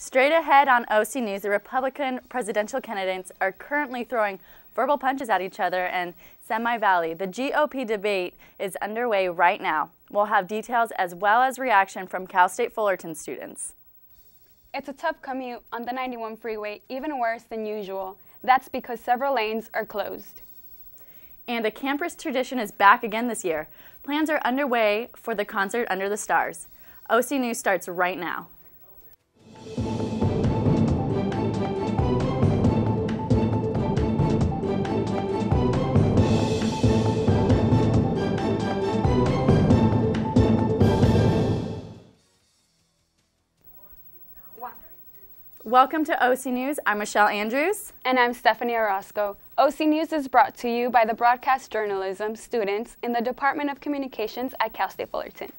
Straight ahead on OC News, the Republican presidential candidates are currently throwing verbal punches at each other in Semi Valley. The GOP debate is underway right now. We'll have details as well as reaction from Cal State Fullerton students. It's a tough commute on the 91 freeway, even worse than usual. That's because several lanes are closed. And a campus tradition is back again this year. Plans are underway for the concert Under the Stars. OC News starts right now. Welcome to OC News. I'm Michelle Andrews. And I'm Stephanie Orozco. OC News is brought to you by the broadcast journalism students in the Department of Communications at Cal State Fullerton.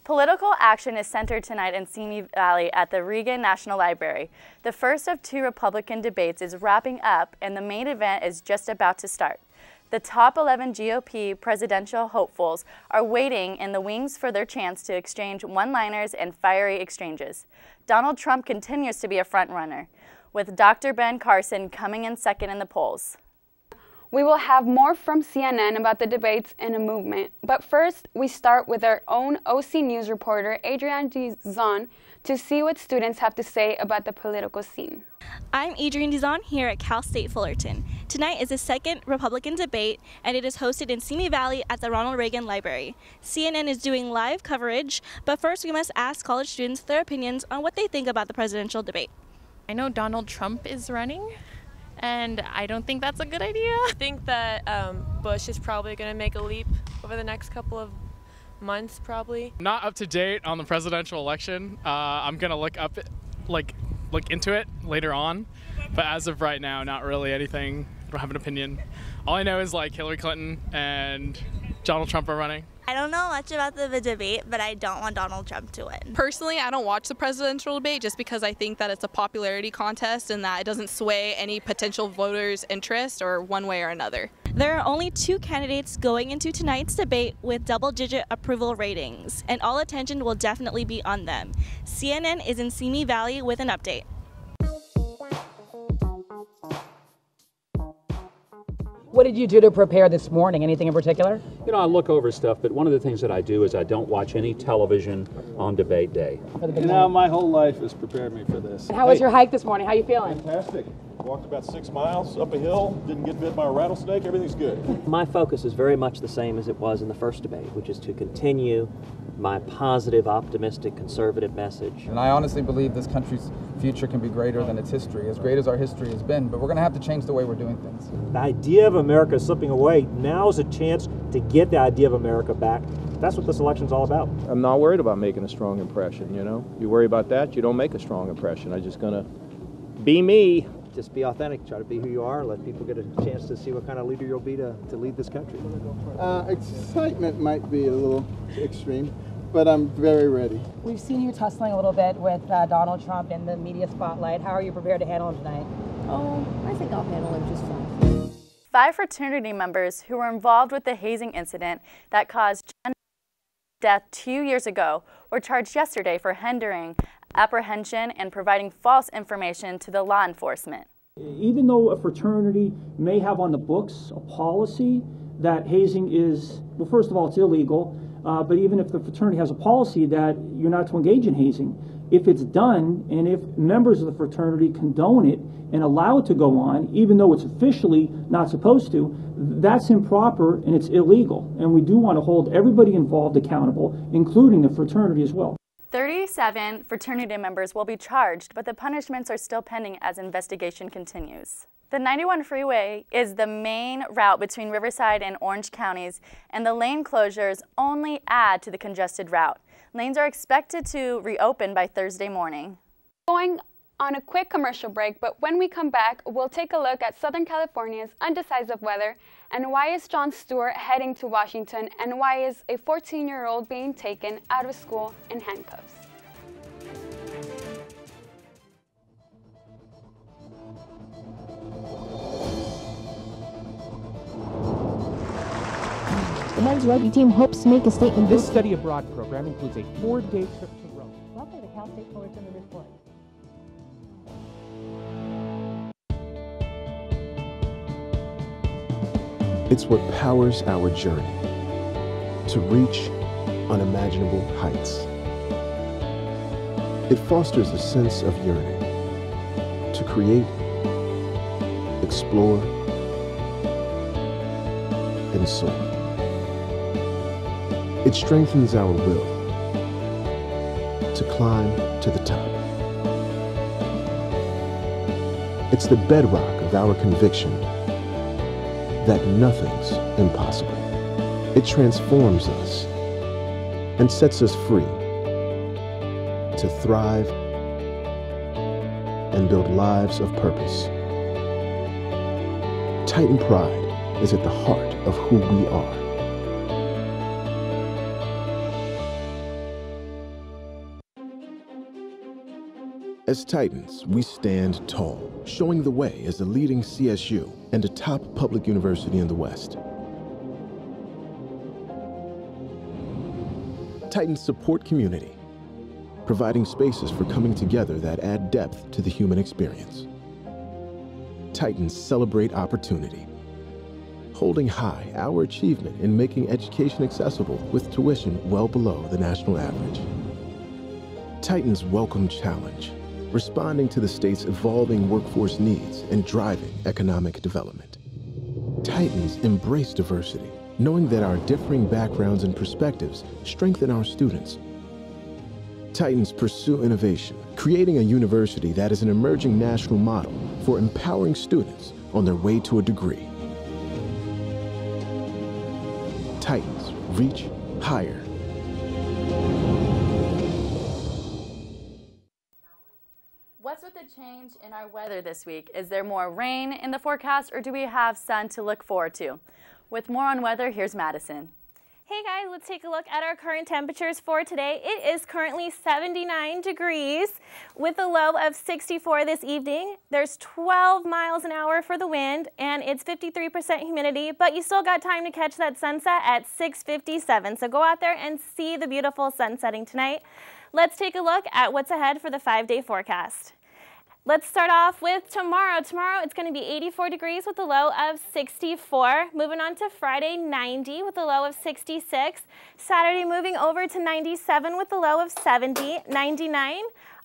Political action is centered tonight in Simi Valley at the Reagan National Library. The first of two Republican debates is wrapping up, and the main event is just about to start. The top 11 GOP presidential hopefuls are waiting in the wings for their chance to exchange one-liners and fiery exchanges. Donald Trump continues to be a front-runner, with Dr. Ben Carson coming in second in the polls. We will have more from CNN about the debates in a movement, but first we start with our own OC News reporter, Adrienne Dizon, to see what students have to say about the political scene. I'm Adrienne Dizon here at Cal State Fullerton. Tonight is the second Republican debate, and it is hosted in Simi Valley at the Ronald Reagan Library. CNN is doing live coverage, but first we must ask college students their opinions on what they think about the presidential debate. I know Donald Trump is running, and I don't think that's a good idea. I think that Bush is probably going to make a leap over the next couple of months, probably. Not up to date on the presidential election. I'm going to look into it later on, but as of right now, not really anything. I don't have an opinion. All I know is like Hillary Clinton and Donald Trump are running. I don't know much about the debate, but I don't want Donald Trump to win. Personally, I don't watch the presidential debate just because I think that it's a popularity contest and that it doesn't sway any potential voters' interest or one way or another. There are only two candidates going into tonight's debate with double-digit approval ratings, and all attention will definitely be on them. CNN is in Simi Valley with an update. What did you do to prepare this morning? Anything in particular? You know, I look over stuff, but one of the things that I do is I don't watch any television on debate day. You know, my whole life has prepared me for this. How was your hike this morning? How you feeling? Fantastic. Walked about 6 miles up a hill, didn't get bit by a rattlesnake, everything's good. My focus is very much the same as it was in the first debate, which is to continue my positive, optimistic, conservative message. And I honestly believe this country's future can be greater than its history, as great as our history has been, but we're going to have to change the way we're doing things. The idea of America is slipping away. Now is a chance to get the idea of America back. That's what this election's all about. I'm not worried about making a strong impression, you know. You worry about that, you don't make a strong impression. I'm just going to be me. Just be authentic, try to be who you are, let people get a chance to see what kind of leader you'll be to lead this country. Excitement might be a little extreme, but I'm very ready. We've seen you tussling a little bit with Donald Trump in the media spotlight. How are you prepared to handle him tonight? Oh, I think I'll handle him just fine. 5 fraternity members who were involved with the hazing incident that caused Jen's death 2 years ago were charged yesterday for hindering apprehension and providing false information to the law enforcement. Even though a fraternity may have on the books a policy that hazing is, well, first of all, it's illegal, but even if the fraternity has a policy that you're not to engage in hazing, if it's done and if members of the fraternity condone it and allow it to go on, even though it's officially not supposed to, that's improper and it's illegal. And we do want to hold everybody involved accountable, including the fraternity as well. 37 fraternity members will be charged, but the punishments are still pending as investigation continues. The 91 freeway is the main route between Riverside and Orange counties, and the lane closures only add to the congested route. Lanes are expected to reopen by Thursday morning. Going on a quick commercial break, but when we come back, we'll take a look at Southern California's undecisive weather and why is Jon Stewart heading to Washington and why is a 14-year-old being taken out of school in handcuffs. The men's rugby team hopes to make a statement. This study abroad program includes a 4-day trip to Rome. Welcome to Cal State Fullerton, the report. It's what powers our journey to reach unimaginable heights. It fosters a sense of yearning to create, explore, and soar. It strengthens our will to climb to the top. It's the bedrock of our conviction that nothing's impossible. It transforms us and sets us free to thrive and build lives of purpose. Titan pride is at the heart of who we are. As Titans, we stand tall, showing the way as a leading CSU and a top public university in the West. Titans support community, providing spaces for coming together that add depth to the human experience. Titans celebrate opportunity, holding high our achievement in making education accessible with tuition well below the national average. Titans welcome challenge, responding to the state's evolving workforce needs and driving economic development. Titans embrace diversity, knowing that our differing backgrounds and perspectives strengthen our students. Titans pursue innovation, creating a university that is an emerging national model for empowering students on their way to a degree. Titans reach higher. What's with the change in our weather this week? Is there more rain in the forecast, or do we have sun to look forward to? With more on weather, here's Madison. Hey guys, let's take a look at our current temperatures for today. It is currently 79 degrees with a low of 64 this evening. There's 12 miles an hour for the wind and it's 53% humidity, but you still got time to catch that sunset at 6:57. So go out there and see the beautiful sun setting tonight. Let's take a look at what's ahead for the 5-day forecast. Let's start off with tomorrow. Tomorrow it's going to be 84 degrees with a low of 64. Moving on to Friday, 90 with a low of 66. Saturday moving over to 97 with a low of 70. 99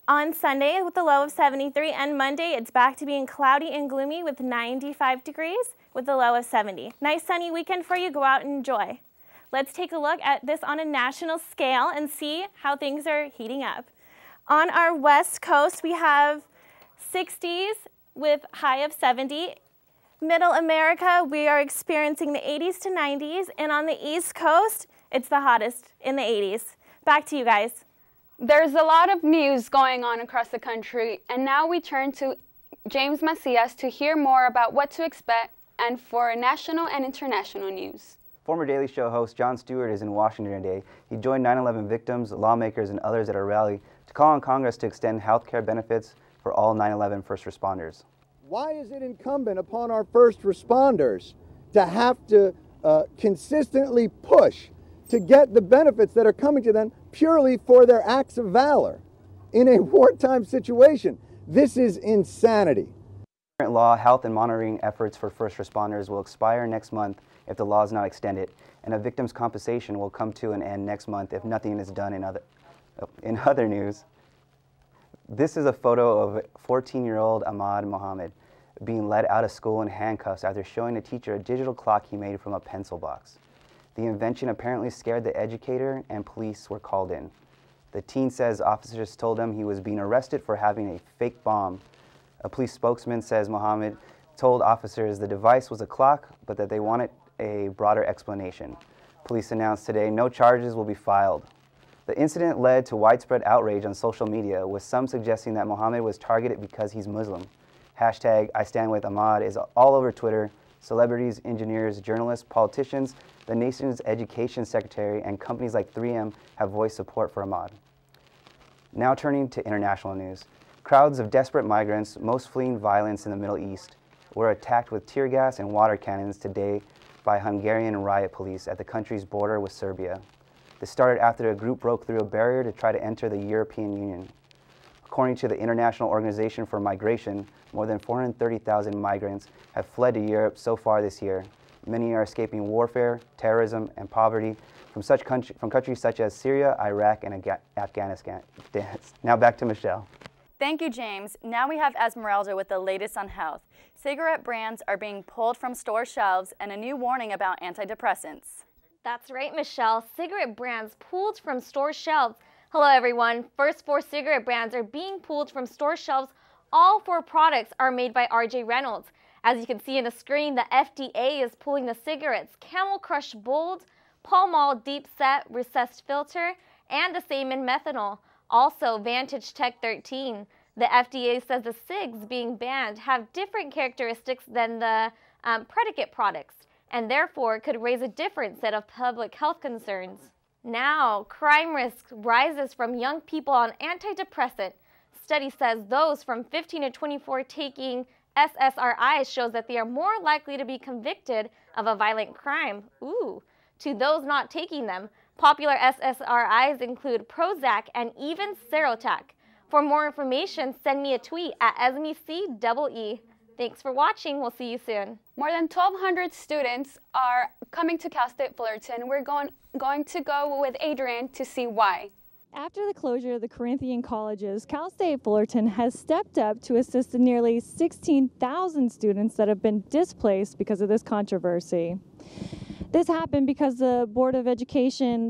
on Sunday with a low of 73. And Monday it's back to being cloudy and gloomy with 95 degrees with a low of 70. Nice sunny weekend for you. Go out and enjoy. Let's take a look at this on a national scale and see how things are heating up. On our west coast we have 60s with high of 70. Middle America, we are experiencing the 80s to 90s, and on the East Coast, it's the hottest in the 80s. Back to you guys. There's a lot of news going on across the country, and now we turn to James Macias to hear more about what to expect and for national and international news. Former Daily Show host Jon Stewart is in Washington today. He joined 9/11 victims, lawmakers, and others at a rally to call on Congress to extend health care benefits for all 9/11 first responders. Why is it incumbent upon our first responders to have to consistently push to get the benefits that are coming to them purely for their acts of valor in a wartime situation? This is insanity. Current law, health and monitoring efforts for first responders will expire next month if the law is not extended, and a victim's compensation will come to an end next month if nothing is done. In other news, this is a photo of 14-year-old Ahmad Mohammed being led out of school in handcuffs after showing a teacher a digital clock he made from a pencil box. The invention apparently scared the educator and police were called in. The teen says officers told him he was being arrested for having a fake bomb. A police spokesman says Mohammed told officers the device was a clock, but that they wanted a broader explanation. Police announced today no charges will be filed. The incident led to widespread outrage on social media, with some suggesting that Mohammed was targeted because he's Muslim. Hashtag I Stand With Ahmad is all over Twitter. Celebrities, engineers, journalists, politicians, the nation's education secretary, and companies like 3M have voiced support for Ahmad. Now turning to international news. Crowds of desperate migrants, most fleeing violence in the Middle East, were attacked with tear gas and water cannons today by Hungarian riot police at the country's border with Serbia. This started after a group broke through a barrier to try to enter the European Union. According to the International Organization for Migration, more than 430,000 migrants have fled to Europe so far this year. Many are escaping warfare, terrorism, and poverty from countries such as Syria, Iraq, and Afghanistan. Now back to Michelle. Thank you, James. Now we have Esmeralda with the latest on health. Cigarette brands are being pulled from store shelves and a new warning about antidepressants. That's right, Michelle. Cigarette brands pulled from store shelves. Hello, everyone. First 4 cigarette brands are being pulled from store shelves. All 4 products are made by R.J. Reynolds. As you can see in the screen, the FDA is pulling the cigarettes Camel Crush Bold, Pall Mall Deep Set Recessed Filter, and the same in methanol. Also, Vantage Tech 13. The FDA says the cigs being banned have different characteristics than the predicate products, and therefore could raise a different set of public health concerns. Now, crime risk rises from young people on antidepressant. Study says those from 15 to 24 taking SSRIs shows that they are more likely to be convicted of a violent crime. Ooh. To those not taking them, popular SSRIs include Prozac and even Serotac. For more information, send me a tweet at EsmeCEE. Thanks for watching. We'll see you soon. More than 1,200 students are coming to Cal State Fullerton. We're going to go with Adrian to see why. After the closure of the Corinthian colleges, Cal State Fullerton has stepped up to assist the nearly 16,000 students that have been displaced because of this controversy. This happened because the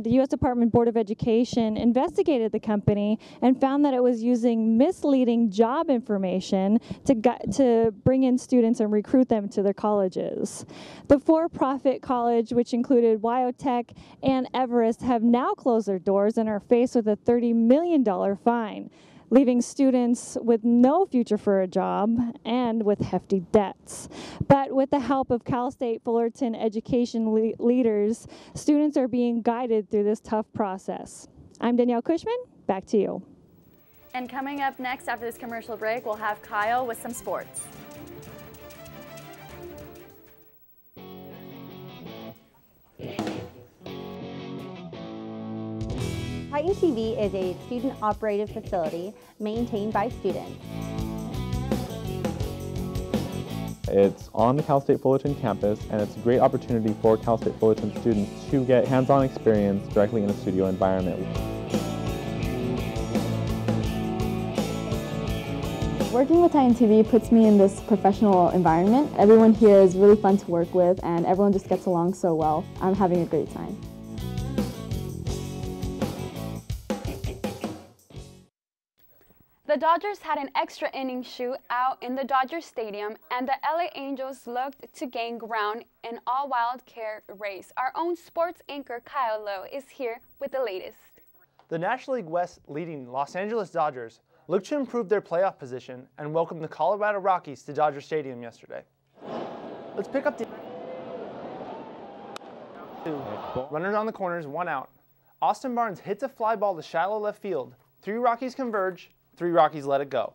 U.S. Department Board of Education investigated the company and found that it was using misleading job information to bring in students and recruit them to their colleges. The for-profit college, which included Wyotech and Everest, have now closed their doors and are faced with a $30 million fine, leaving students with no future for a job and with hefty debts. But with the help of Cal State Fullerton education leaders, students are being guided through this tough process. I'm Danielle Cushman, back to you. And coming up next after this commercial break, we'll have Kyle with some sports. Titan TV is a student-operated facility maintained by students. It's on the Cal State Fullerton campus, and it's a great opportunity for Cal State Fullerton students to get hands-on experience directly in a studio environment. Working with Titan TV puts me in this professional environment. Everyone here is really fun to work with, and everyone just gets along so well. I'm having a great time. The Dodgers had an extra inning shootout in the Dodger Stadium, and the LA Angels looked to gain ground in all wild card race. Our own sports anchor Kyle Lowe is here with the latest. The National League West leading Los Angeles Dodgers looked to improve their playoff position and welcomed the Colorado Rockies to Dodger Stadium yesterday. Let's pick up the runners on the corners, 1 out. Austin Barnes hits a fly ball to shallow left field. 3 Rockies converge. 3 Rockies let it go.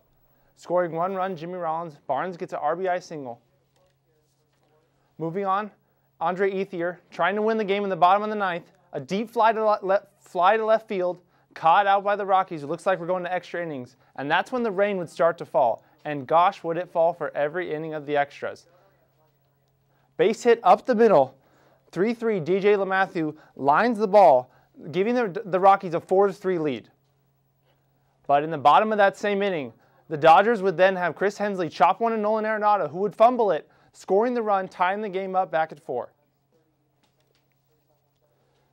Scoring 1 run, Jimmy Rollins. Barnes gets an RBI single. Moving on, Andre Ethier trying to win the game in the bottom of the 9th. A deep fly to left field, caught out by the Rockies. It looks like we're going to extra innings. And that's when the rain would start to fall. And gosh, would it fall for every inning of the extras. Base hit up the middle. 3-3, DJ LeMahieu lines the ball, giving the Rockies a 4-3 lead. But in the bottom of that same inning, the Dodgers would then have Chris Hensley chop one to Nolan Arenado, who would fumble it, scoring the run, tying the game up back at 4.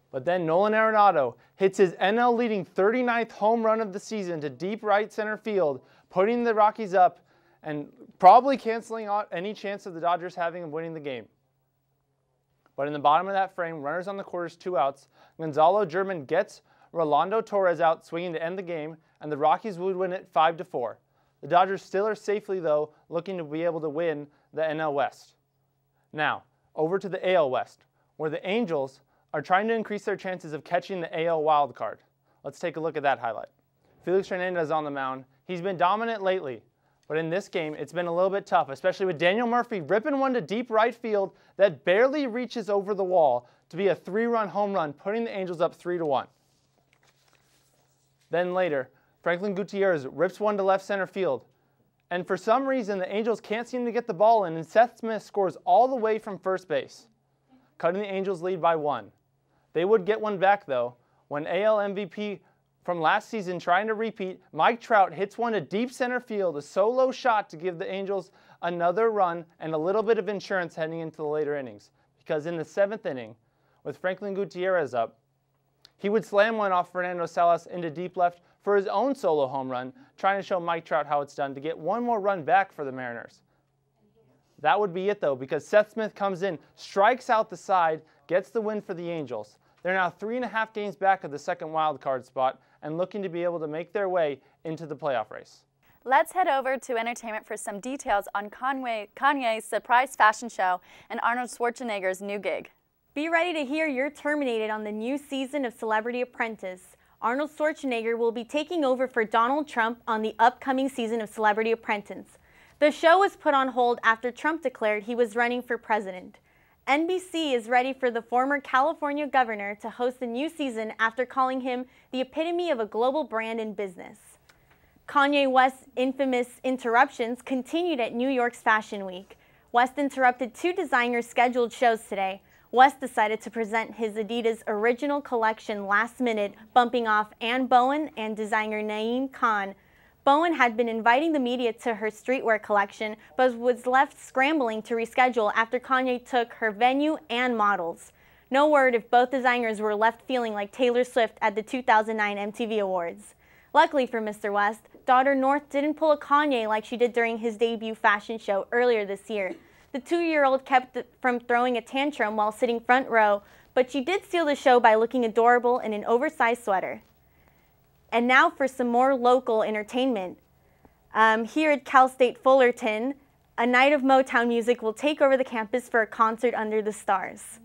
But then Nolan Arenado hits his NL leading 39th home run of the season to deep right center field, putting the Rockies up and probably canceling out any chance of the Dodgers having of winning the game. But in the bottom of that frame, runners on the quarters, 2 outs. Gonzalo German gets Rolando Torres out swinging to end the game, and the Rockies would win it 5-4. The Dodgers still are safely, though, looking to be able to win the NL West. Now, over to the AL West, where the Angels are trying to increase their chances of catching the AL wild card. Let's take a look at that highlight. Felix Hernandez on the mound. He's been dominant lately, But in this game, it's been a little bit tough, especially with Daniel Murphy ripping one to deep right field that barely reaches over the wall to be a 3-run home run, putting the Angels up 3-1. Then later, Franklin Gutierrez rips one to left center field. And for some reason, the Angels can't seem to get the ball in, and Seth Smith scores all the way from first base, cutting the Angels' lead by 1. They would get one back, though, when AL MVP from last season, trying to repeat, Mike Trout hits one to deep center field, a solo shot to give the Angels another run and a little bit of insurance heading into the later innings. Because in the 7th inning, with Franklin Gutierrez up, he would slam one off Fernando Salas into deep left for his own solo home run, trying to show Mike Trout how it's done to get one more run back for the Mariners. That would be it, though, because Seth Smith comes in, strikes out the side, gets the win for the Angels. They're now 3.5 games back of the second wild card spot and looking to be able to make their way into the playoff race. Let's head over to entertainment for some details on Kanye's surprise fashion show and Arnold Schwarzenegger's new gig. Be ready to hear you're terminated on the new season of Celebrity Apprentice. Arnold Schwarzenegger will be taking over for Donald Trump on the upcoming season of Celebrity Apprentice. The show was put on hold after Trump declared he was running for president. NBC is ready for the former California governor to host the new season after calling him the epitome of a global brand in business. Kanye West's infamous interruptions continued at New York's Fashion Week. West interrupted 2 designers' scheduled shows today. West decided to present his Adidas original collection last minute, bumping off Anne Bowen and designer Naeem Khan. Bowen had been inviting the media to her streetwear collection, but was left scrambling to reschedule after Kanye took her venue and models. No word if both designers were left feeling like Taylor Swift at the 2009 MTV Awards. Luckily for Mr. West, daughter North didn't pull a Kanye like she did during his debut fashion show earlier this year. The 2-year-old kept from throwing a tantrum while sitting front row, but she did steal the show by looking adorable in an oversized sweater. And now for some more local entertainment. Here at Cal State Fullerton, a night of Motown music will take over the campus for a concert under the stars.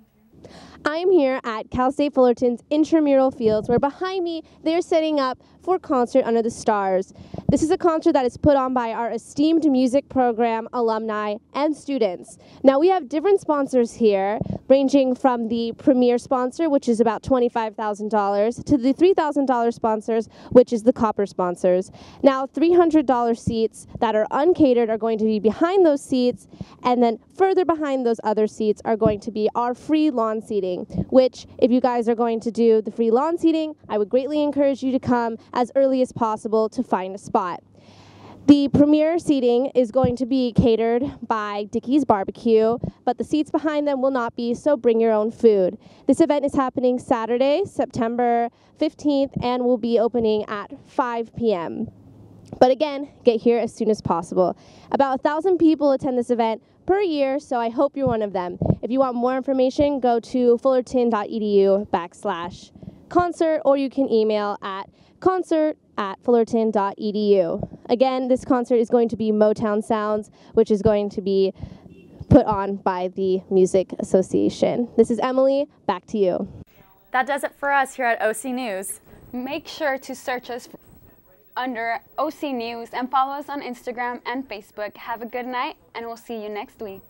I am here at Cal State Fullerton's intramural fields, where behind me they're setting up for Concert Under the Stars. This is a concert that is put on by our esteemed music program alumni and students. Now we have different sponsors here, ranging from the premier sponsor, which is about $25,000, to the $3,000 sponsors, which is the copper sponsors. Now $300 seats that are uncatered are going to be behind those seats, and then further behind those other seats are going to be our free lawn seating, which if you guys are going to do the free lawn seating, I would greatly encourage you to come as early as possible to find a spot. The premier seating is going to be catered by Dickey's Barbecue, but the seats behind them will not be, so bring your own food. This event is happening Saturday, September 15th, and will be opening at 5 p.m. But again, get here as soon as possible. About 1,000 people attend this event per year, so I hope you're one of them. If you want more information, go to fullerton.edu/concert, or you can email at concert@fullerton.edu. Again, this concert is going to be Motown Sounds, which is going to be put on by the Music Association. This is Emily, back to you. That does it for us here at OC News. Make sure to search us under OC News and follow us on Instagram and Facebook. Have a good night, and we'll see you next week.